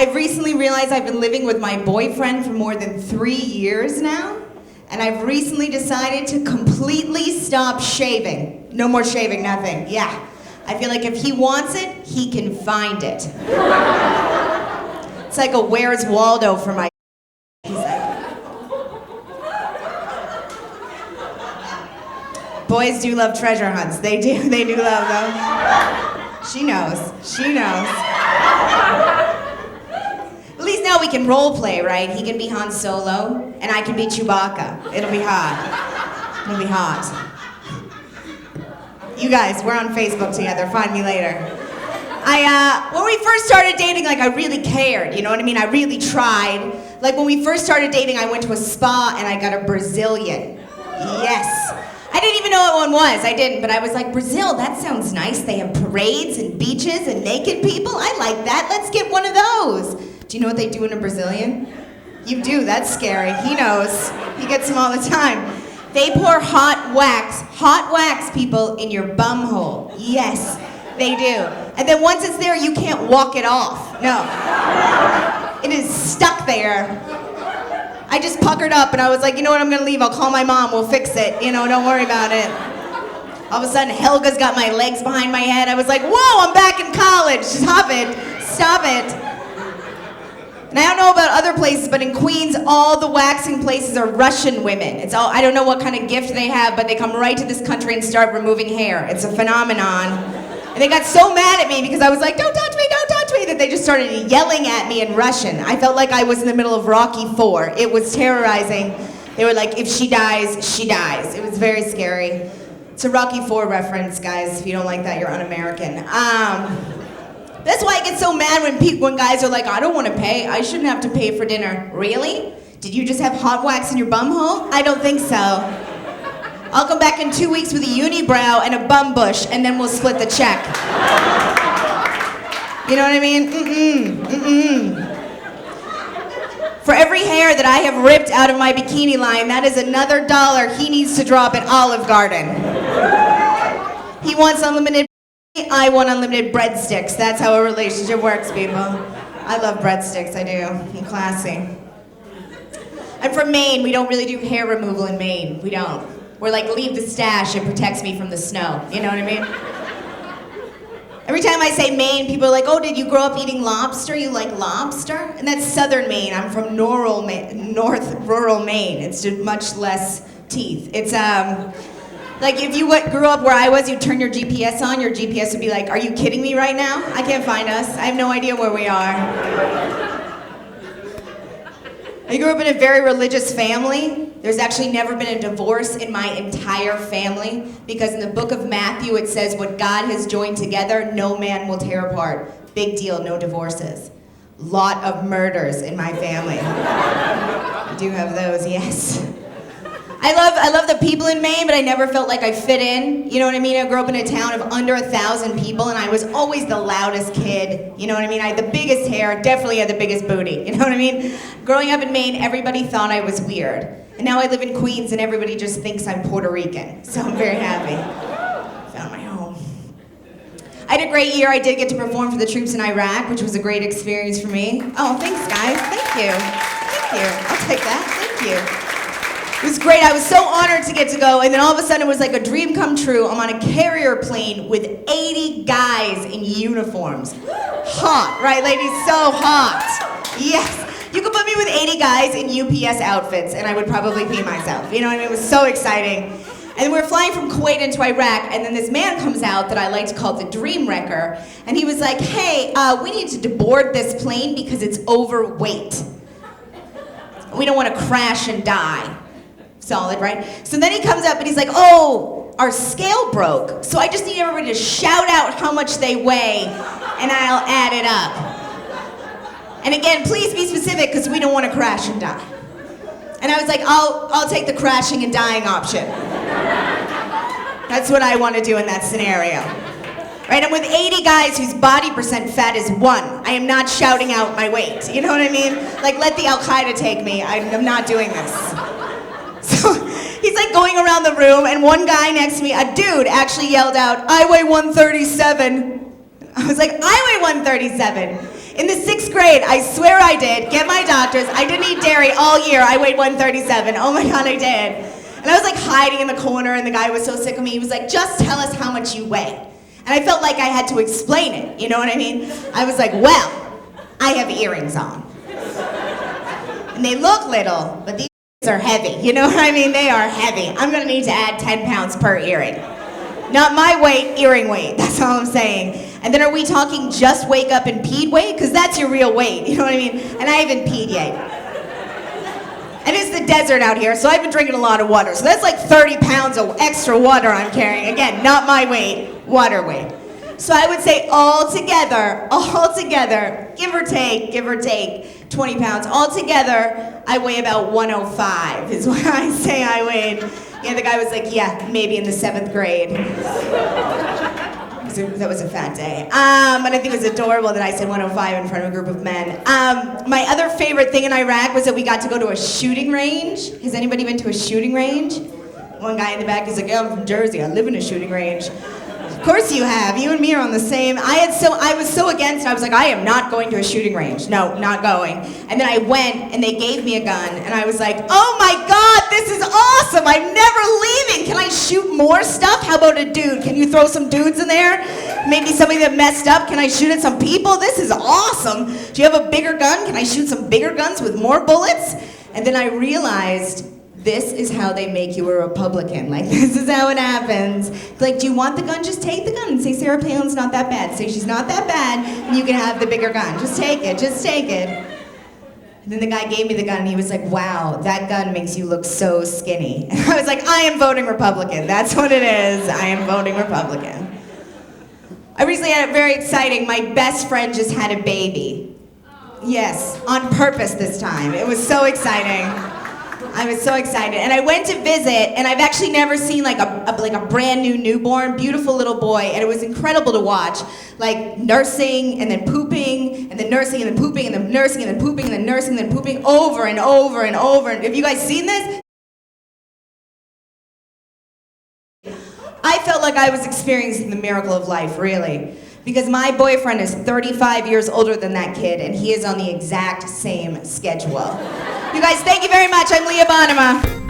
I've recently realized I've been living with my boyfriend for more than 3 years now, and I've recently decided to completely stop shaving. No more shaving, nothing. Yeah. I feel like if he wants it, he can find it. It's like a Where's Waldo for my. He's like, boys do love treasure hunts. They do love them. She knows. At least now we can role play, right? He can be Han Solo, and I can be Chewbacca. It'll be hot. It'll be hot. You guys, we're on Facebook together. Find me later. When we first started dating, like, I really cared, you know what I mean? I really tried. Like, when we first started dating, I went to a spa and I got a Brazilian. Yes. I didn't even know what one was. I didn't, but I was like, Brazil, that sounds nice. They have parades and beaches and naked people. I like that. Let's get one of those. Do you know what they do in a Brazilian? You do. That's scary. He knows. He gets them all the time. They pour hot wax, people, in your bum hole. Yes, they do. And then once it's there, you can't walk it off. No. It is stuck there. I just puckered up and I was like, you know what, I'm gonna leave. I'll call my mom, we'll fix it. You know, don't worry about it. All of a sudden, Helga's got my legs behind my head. I was like, whoa, I'm back in college. Stop it. And I don't know about other places, but in Queens, all the waxing places are Russian women. I don't know what kind of gift they have, but they come right to this country and start removing hair. It's a phenomenon. And they got so mad at me because I was like, don't touch me, that they just started yelling at me in Russian. I felt like I was in the middle of Rocky IV. It was terrorizing. They were like, if she dies, she dies. It was very scary. It's a Rocky IV reference, guys. If you don't like that, you're un-American. That's why I get so mad when guys are like, I don't want to pay. I shouldn't have to pay for dinner. Really? Did you just have hot wax in your bum hole? I don't think so. I'll come back in 2 weeks with a unibrow and a bum bush, and then we'll split the check. You know what I mean? For every hair that I have ripped out of my bikini line, that is another $1 he needs to drop at Olive Garden. He wants unlimited. I want unlimited breadsticks. That's how a relationship works, people. I love breadsticks, I do. I'm classy. I'm from Maine. We don't really do hair removal in Maine. We don't. We're like, leave the stash, it protects me from the snow. You know what I mean? Every time I say Maine, people are like, oh, did you grow up eating lobster? You like lobster? And that's southern Maine. I'm from north rural Maine. It's just much less teeth. It's, like if you grew up where I was, you'd turn your GPS on, your GPS would be like, are you kidding me right now? I can't find us. I have no idea where we are. I grew up in a very religious family. There's actually never been a divorce in my entire family because in the book of Matthew it says what God has joined together, no man will tear apart. Big deal, no divorces. Lot of murders in my family. I do have those, yes. I love the people in Maine, but I never felt like I fit in. You know what I mean? I grew up in a town of under 1,000 people, and I was always the loudest kid. You know what I mean? I had the biggest hair, definitely had the biggest booty. You know what I mean? Growing up in Maine, everybody thought I was weird. And now I live in Queens, and everybody just thinks I'm Puerto Rican. So I'm very happy. Found my home. I had a great year. I did get to perform for the troops in Iraq, which was a great experience for me. Oh, thanks, guys. Thank you. I'll take that. Thank you. It was great. I was so honored to get to go, and then all of a sudden it was like a dream come true. I'm on a carrier plane with 80 guys in uniforms. Hot, right, ladies? So hot. Yes. You could put me with 80 guys in UPS outfits, and I would probably pee myself. You know what I mean? It was so exciting. And we're flying from Kuwait into Iraq, and then this man comes out that I like to call the Dream Wrecker, and he was like, hey, we need to deboard this plane because it's overweight. We don't want to crash and die. Solid, right? So then he comes up and he's like, oh, our scale broke. So I just need everybody to shout out how much they weigh and I'll add it up. And again, please be specific because we don't want to crash and die. And I was like, I'll take the crashing and dying option. That's what I want to do in that scenario. Right? I'm with 80 guys whose body percent fat is 1. I am not shouting out my weight. You know what I mean? Like, let the Al-Qaeda take me. I'm not doing this. So he's like going around the room, and one guy next to me, a dude, actually yelled out, I weigh 137. I was like, I weigh 137. In the 6th grade, I swear I did, get my doctors. I didn't eat dairy all year. I weighed 137. Oh my God, I did. And I was like hiding in the corner, and the guy was so sick of me. He was like, just tell us how much you weigh. And I felt like I had to explain it, you know what I mean? I was like, well, I have earrings on. And they look little, but these are heavy, you know what I mean? They are heavy. I'm gonna need to add 10 pounds per earring. Not my weight, earring weight, that's all I'm saying. And then are we talking just wake up and peed weight? Because that's your real weight, you know what I mean? And I haven't peed yet. And it's the desert out here, so I've been drinking a lot of water. So that's like 30 pounds of extra water I'm carrying. Again, not my weight, water weight. So I would say all together, give or take 20 pounds. All together, I weigh about 105 is what I say I weighed. Yeah, the guy was like, yeah, maybe in the 7th grade. That was a fat day. But I think it was adorable that I said 105 in front of a group of men. My other favorite thing in Iraq was that we got to go to a shooting range. Has anybody been to a shooting range? One guy in the back is like, yeah, I'm from Jersey, I live in a shooting range. Of course you have. You and me are on the same. I was so against it. I was like, I am not going to a shooting range. No, not going. And then I went, and they gave me a gun, and I was like, oh my God, this is awesome. I'm never leaving. Can I shoot more stuff? How about a dude? Can you throw some dudes in there? Maybe somebody that messed up. Can I shoot at some people? This is awesome. Do you have a bigger gun? Can I shoot some bigger guns with more bullets? And then I realized, this is how they make you a Republican. Like, this is how it happens. Like, do you want the gun? Just take the gun and say Sarah Palin's not that bad. Say she's not that bad, and you can have the bigger gun. Just take it, just take it. And then the guy gave me the gun, and he was like, wow, that gun makes you look so skinny. And I was like, I am voting Republican. That's what it is. I am voting Republican. I recently had it very exciting. My best friend just had a baby. Yes, on purpose this time. It was so exciting. I was so excited, and I went to visit, and I've actually never seen like a brand new newborn, beautiful little boy, and it was incredible to watch, like nursing and then pooping, and then nursing and then pooping, and then nursing and then pooping, and then nursing and then pooping over and over and over. And have you guys seen this? I felt like I was experiencing the miracle of life, really. Because my boyfriend is 35 years older than that kid, and he is on the exact same schedule. You guys, thank you very much. I'm Leah Bonnema.